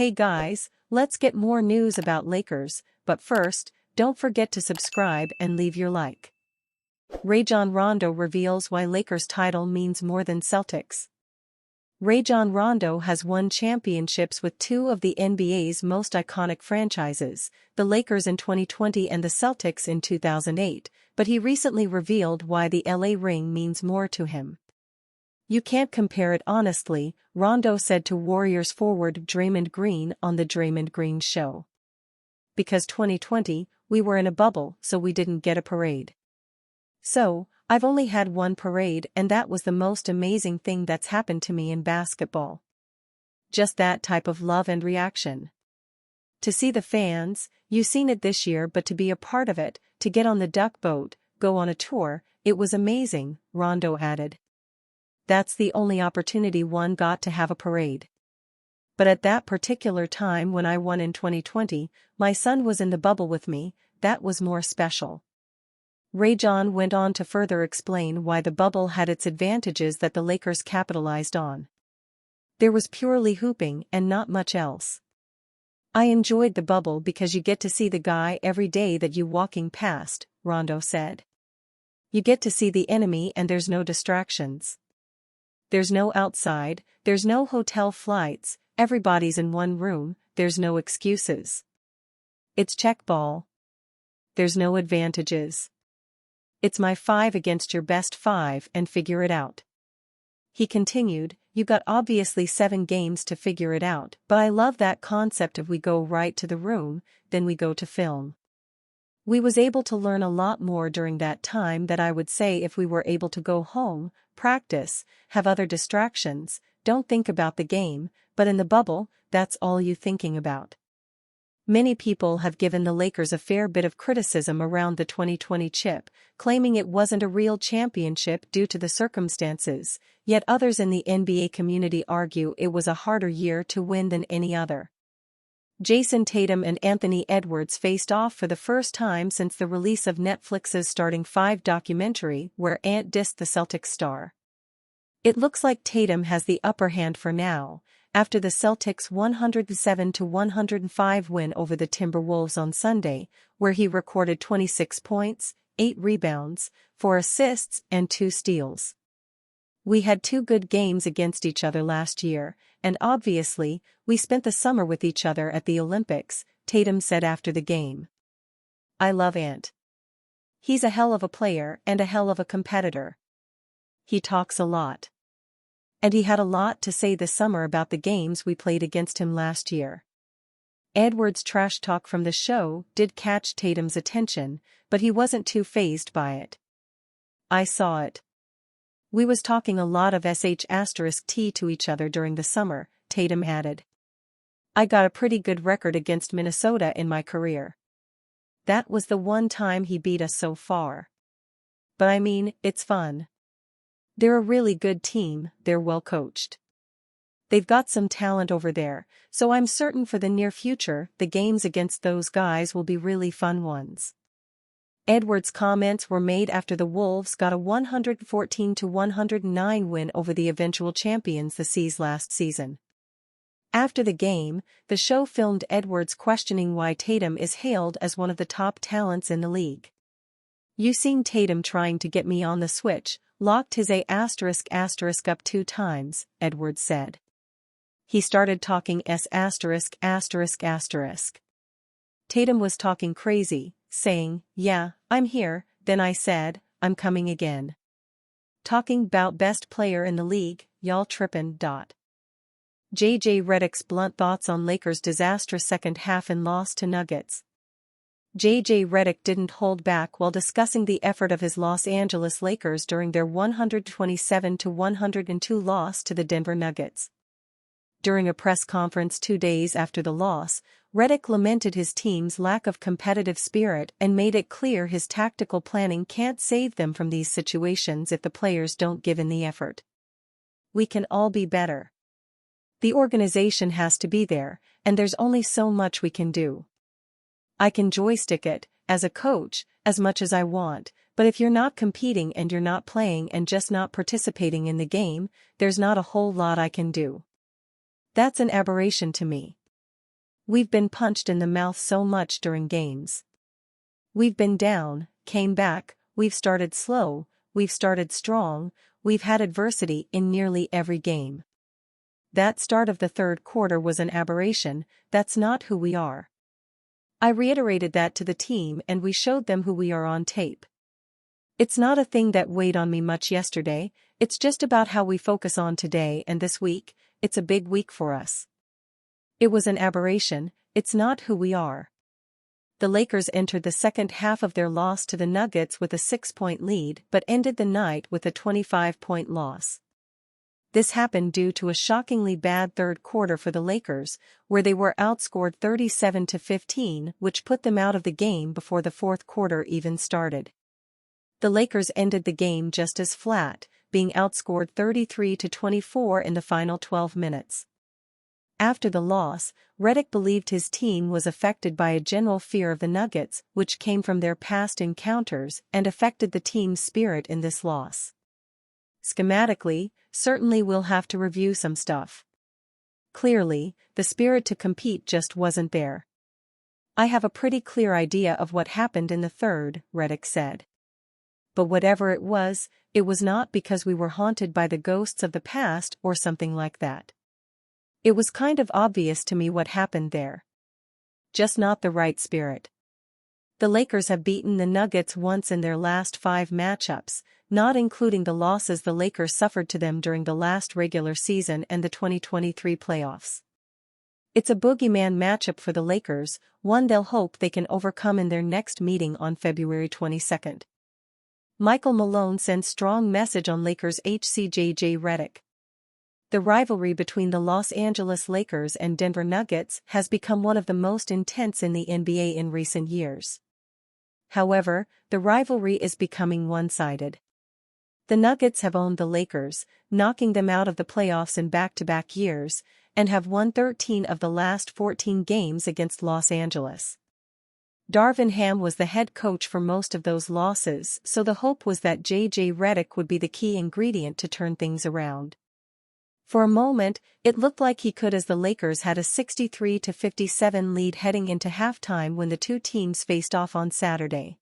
Hey guys, let's get more news about Lakers, but first, don't forget to subscribe and leave your like. Rondo reveals why Lakers title means more than Celtics. Rondo has won championships with two of the NBA's most iconic franchises, the Lakers in 2020 and the Celtics in 2008, but he recently revealed why the LA ring means more to him. "You can't compare it honestly," Rondo said to Warriors forward Draymond Green on the Draymond Green Show. "Because 2020, we were in a bubble, so we didn't get a parade. So, I've only had one parade, and that was the most amazing thing that's happened to me in basketball. Just that type of love and reaction. To see the fans, you've seen it this year, but to be a part of it, to get on the duck boat, go on a tour, it was amazing," Rondo added. "That's the only opportunity one got to have a parade. But at that particular time when I won in 2020, my son was in the bubble with me, that was more special." John went on to further explain why the bubble had its advantages that the Lakers capitalized on. "There was purely hooping and not much else. I enjoyed the bubble because you get to see the guy every day that you walking past," Rondo said. "You get to see the enemy and there's no distractions. There's no outside, there's no hotel flights, everybody's in one room, there's no excuses. It's check ball. There's no advantages. It's my 5 against your best 5 and figure it out." He continued, "You got obviously 7 games to figure it out, but I love that concept of we go right to the room, then we go to film. We was able to learn a lot more during that time that I would say if we were able to go home, practice, have other distractions, don't think about the game, but in the bubble, that's all you thinking about." Many people have given the Lakers a fair bit of criticism around the 2020 chip, claiming it wasn't a real championship due to the circumstances, yet others in the NBA community argue it was a harder year to win than any other. Jason Tatum and Anthony Edwards faced off for the first time since the release of Netflix's Starting 5 documentary where Ant dissed the Celtics star. It looks like Tatum has the upper hand for now, after the Celtics' 107-105 win over the Timberwolves on Sunday, where he recorded 26 points, 8 rebounds, 4 assists and 2 steals. "We had 2 good games against each other last year, and obviously, we spent the summer with each other at the Olympics," Tatum said after the game. "I love Ant. He's a hell of a player and a hell of a competitor. He talks a lot. And he had a lot to say this summer about the games we played against him last year." Edwards' trash talk from the show did catch Tatum's attention, but he wasn't too fazed by it. "I saw it. We was talking a lot of sh*t to each other during the summer," Tatum added. "I got a pretty good record against Minnesota in my career. That was the one time he beat us so far. But I mean, it's fun. They're a really good team, they're well coached. They've got some talent over there, so I'm certain for the near future the games against those guys will be really fun ones." Edwards' comments were made after the Wolves got a 114-109 win over the eventual champions the C's last season. After the game, the show filmed Edwards questioning why Tatum is hailed as one of the top talents in the league. "You seen Tatum trying to get me on the switch, locked his *** up 2 times, Edwards said. "He started talking ***. Tatum was talking crazy, saying, 'Yeah, I'm here,' then I said, 'I'm coming again. Talking 'bout best player in the league, y'all trippin'. JJ Redick's blunt thoughts on Lakers' disastrous second half and loss to Nuggets. JJ Redick didn't hold back while discussing the effort of his Los Angeles Lakers during their 127-102 loss to the Denver Nuggets. During a press conference 2 days after the loss, Redick lamented his team's lack of competitive spirit and made it clear his tactical planning can't save them from these situations if the players don't give in the effort. "We can all be better. The organization has to be there, and there's only so much we can do. I can joystick it, as a coach, as much as I want, but if you're not competing and you're not playing and just not participating in the game, there's not a whole lot I can do. That's an aberration to me. We've been punched in the mouth so much during games. We've been down, came back, we've started slow, we've started strong, we've had adversity in nearly every game. That start of the third quarter was an aberration, that's not who we are. I reiterated that to the team and we showed them who we are on tape. It's not a thing that weighed on me much yesterday, it's just about how we focus on today and this week. It's a big week for us. It was an aberration, it's not who we are. The Lakers entered the second half of their loss to the Nuggets with a 6-point lead but ended the night with a 25-point loss. This happened due to a shockingly bad third quarter for the Lakers, where they were outscored 37-15, which put them out of the game before the fourth quarter even started. The Lakers ended the game just as flat, being outscored 33-24 in the final 12 minutes. After the loss, Redick believed his team was affected by a general fear of the Nuggets, which came from their past encounters and affected the team's spirit in this loss. Schematically, certainly we'll have to review some stuff. Clearly, the spirit to compete just wasn't there. I have a pretty clear idea of what happened in the third, Redick said. But whatever it was not because we were haunted by the ghosts of the past or something like that. It was kind of obvious to me what happened there. Just not the right spirit. The Lakers have beaten the Nuggets once in their last 5 matchups, not including the losses the Lakers suffered to them during the last regular season and the 2023 playoffs. It's a boogeyman matchup for the Lakers, one they'll hope they can overcome in their next meeting on February 22. Michael Malone sends strong message on Lakers HCJJ Redick. The rivalry between the Los Angeles Lakers and Denver Nuggets has become one of the most intense in the NBA in recent years. However, the rivalry is becoming one-sided. The Nuggets have owned the Lakers, knocking them out of the playoffs in back-to-back years, and have won 13 of the last 14 games against Los Angeles. Darvin Ham was the head coach for most of those losses, so the hope was that JJ Redick would be the key ingredient to turn things around. For a moment, it looked like he could, as the Lakers had a 63-57 lead heading into halftime when the two teams faced off on Saturday.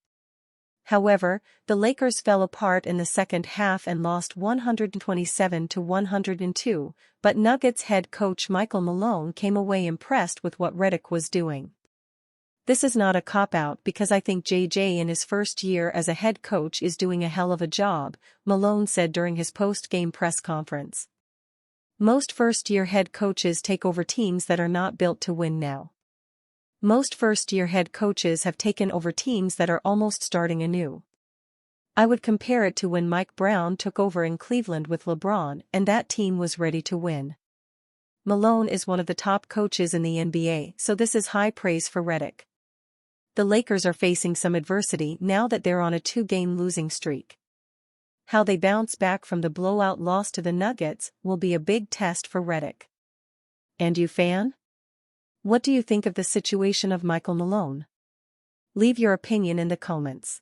However, the Lakers fell apart in the second half and lost 127-102, but Nuggets head coach Michael Malone came away impressed with what Redick was doing. This is not a cop-out because I think JJ in his first year as a head coach is doing a hell of a job, Malone said during his post-game press conference. Most first-year head coaches take over teams that are not built to win now. Most first-year head coaches have taken over teams that are almost starting anew. I would compare it to when Mike Brown took over in Cleveland with LeBron and that team was ready to win. Malone is one of the top coaches in the NBA, so this is high praise for Redick. The Lakers are facing some adversity now that they're on a 2-game losing streak. How they bounce back from the blowout loss to the Nuggets will be a big test for Redick. And you, fan? What do you think of the situation of Michael Malone? Leave your opinion in the comments.